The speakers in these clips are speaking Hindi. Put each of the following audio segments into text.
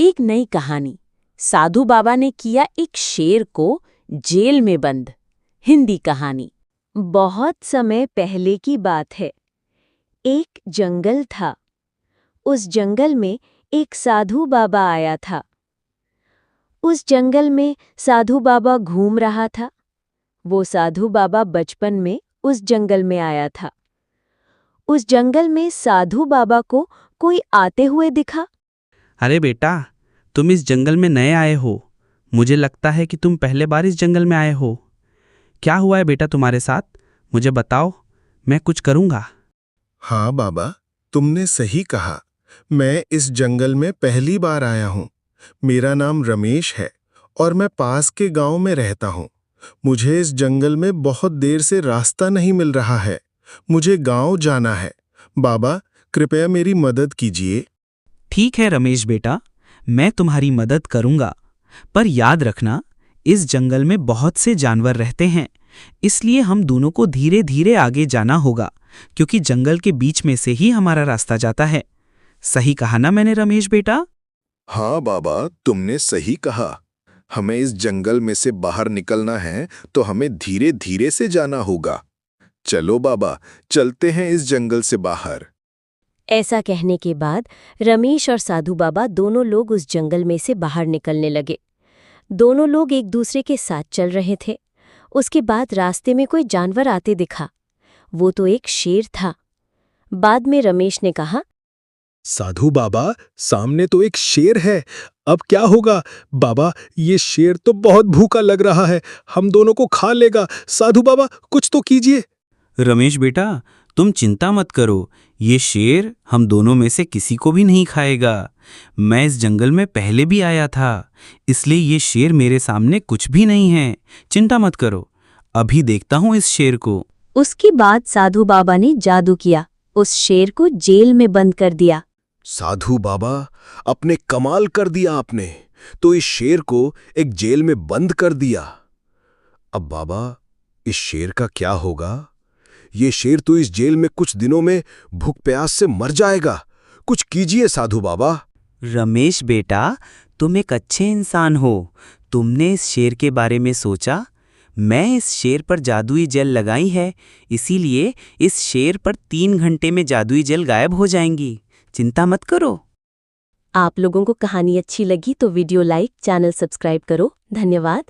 एक नई कहानी। साधु बाबा ने किया एक शेर को जेल में बंद। हिंदी कहानी। बहुत समय पहले की बात है। एक जंगल था। उस जंगल में एक साधु बाबा आया था। उस जंगल में साधु बाबा घूम रहा था। वो साधु बाबा बचपन में उस जंगल में आया था। उस जंगल में साधु बाबा को कोई आते हुए दिखा। अरे बेटा, तुम इस जंगल में नए आए हो। मुझे लगता है कि तुम पहले बार इस जंगल में आए हो। क्या हुआ है बेटा तुम्हारे साथ? मुझे बताओ, मैं कुछ करूंगा। हाँ बाबा, तुमने सही कहा। मैं इस जंगल में पहली बार आया हूँ। मेरा नाम रमेश है और मैं पास के गांव में रहता हूँ। मुझे इस जंगल में बहुत देर से रास्ता नहीं मिल रहा है। मुझे गांव जाना है। बाबा, कृपया मेरी मदद कीजिए। ठीक है रमेश बेटा, मैं तुम्हारी मदद करूंगा। पर याद रखना, इस जंगल में बहुत से जानवर रहते हैं, इसलिए हम दोनों को धीरे धीरे आगे जाना होगा, क्योंकि जंगल के बीच में से ही हमारा रास्ता जाता है। सही कहा ना मैंने रमेश बेटा? हाँ बाबा, तुमने सही कहा। हमें इस जंगल में से बाहर निकलना है तो हमें धीरे धीरे से जाना होगा। चलो बाबा, चलते हैं इस जंगल से बाहर। ऐसा कहने के बाद रमेश और साधु बाबा दोनों लोग उस जंगल में से बाहर निकलने लगे। दोनों लोग एक दूसरे के साथ चल रहे थे। उसके बाद रास्ते में कोई जानवर आते दिखा। वो तो एक शेर था। बाद में रमेश ने कहा, साधु बाबा, सामने तो एक शेर है। अब क्या होगा? बाबा, ये शेर तो बहुत भूखा लग रहा है, हम दोनों को खा लेगा। साधु बाबा, कुछ तो कीजिए। रमेश बेटा, तुम चिंता मत करो। ये शेर हम दोनों में से किसी को भी नहीं खाएगा। मैं इस जंगल में पहले भी आया था, इसलिए ये शेर मेरे सामने कुछ भी नहीं है। चिंता मत करो, अभी देखता हूँ इस शेर को। उसके बाद साधु बाबा ने जादू किया, उस शेर को जेल में बंद कर दिया। साधु बाबा, अपने कमाल कर दिया आपने। तो इस शेर को एक जेल में बंद कर दिया। अब बाबा, इस शेर का क्या होगा? ये शेर तो इस जेल में कुछ दिनों में भूख प्यास से मर जाएगा। कुछ कीजिए साधु बाबा। रमेश बेटा, तुम एक अच्छे इंसान हो। तुमने इस शेर के बारे में सोचा। मैं इस शेर पर जादुई जेल लगाई है, इसीलिए इस शेर पर 3 घंटे में जादुई जेल गायब हो जाएंगी। चिंता मत करो। आप लोगों को कहानी अच्छी लगी तो वीडियो लाइक, चैनल सब्सक्राइब करो। धन्यवाद।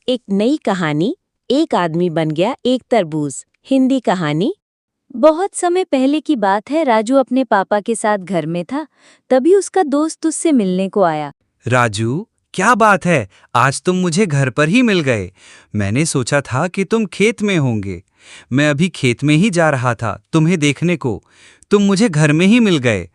एक नई कहानी। एक आदमी बन गया एक तरबूज। हिंदी कहानी। बहुत समय पहले की बात है। राजू अपने पापा के साथ घर में था, तभी उसका दोस्त उससे मिलने को आया। राजू, क्या बात है, आज तुम मुझे घर पर ही मिल गए। मैंने सोचा था कि तुम खेत में होंगे। मैं अभी खेत में ही जा रहा था तुम्हें देखने को। तुम मुझे घर में ही मिल गए।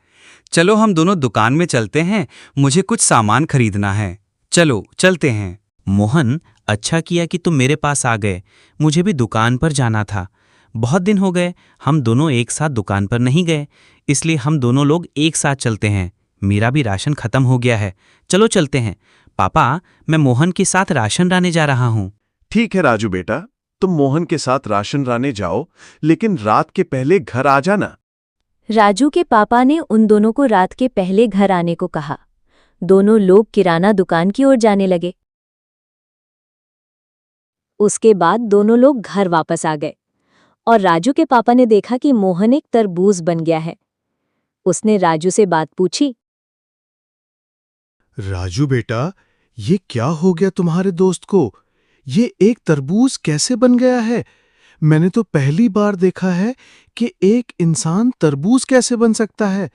चलो हम दोनों दुकान में चलते हैं, मुझे कुछ सामान खरीदना है। चलो चलते हैं। मोहन, अच्छा किया कि तुम मेरे पास आ गए। मुझे भी दुकान पर जाना था। बहुत दिन हो गए हम दोनों एक साथ दुकान पर नहीं गए, इसलिए हम दोनों लोग एक साथ चलते हैं। मेरा भी राशन खत्म हो गया है। चलो चलते हैं। पापा, मैं मोहन के साथ राशन लाने जा रहा हूँ। ठीक है राजू बेटा, तुम मोहन के साथ राशन लाने जाओ, लेकिन रात के पहले घर आ जाना। राजू के पापा ने उन दोनों को रात के पहले घर आने को कहा। दोनों लोग किराना दुकान की ओर जाने लगे। उसके बाद दोनों लोग घर वापस आ गए और राजू के पापा ने देखा कि मोहन एक तरबूज बन गया है। उसने राजू से बात पूछी। राजू बेटा, ये क्या हो गया तुम्हारे दोस्त को? ये एक तरबूज कैसे बन गया है? मैंने तो पहली बार देखा है कि एक इंसान तरबूज कैसे बन सकता है।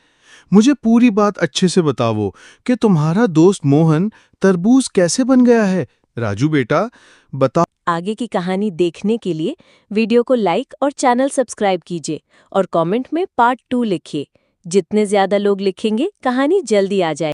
मुझे पूरी बात अच्छे से बताओ कि तुम्हारा दोस्त मोहन तरबूज कैसे बन गया है। राजू बेटा, बताओ। आगे की कहानी देखने के लिए वीडियो को लाइक और चैनल सब्सक्राइब कीजिए और कमेंट में पार्ट 2 लिखिए। जितने ज्यादा लोग लिखेंगे, कहानी जल्दी आ जाएगी।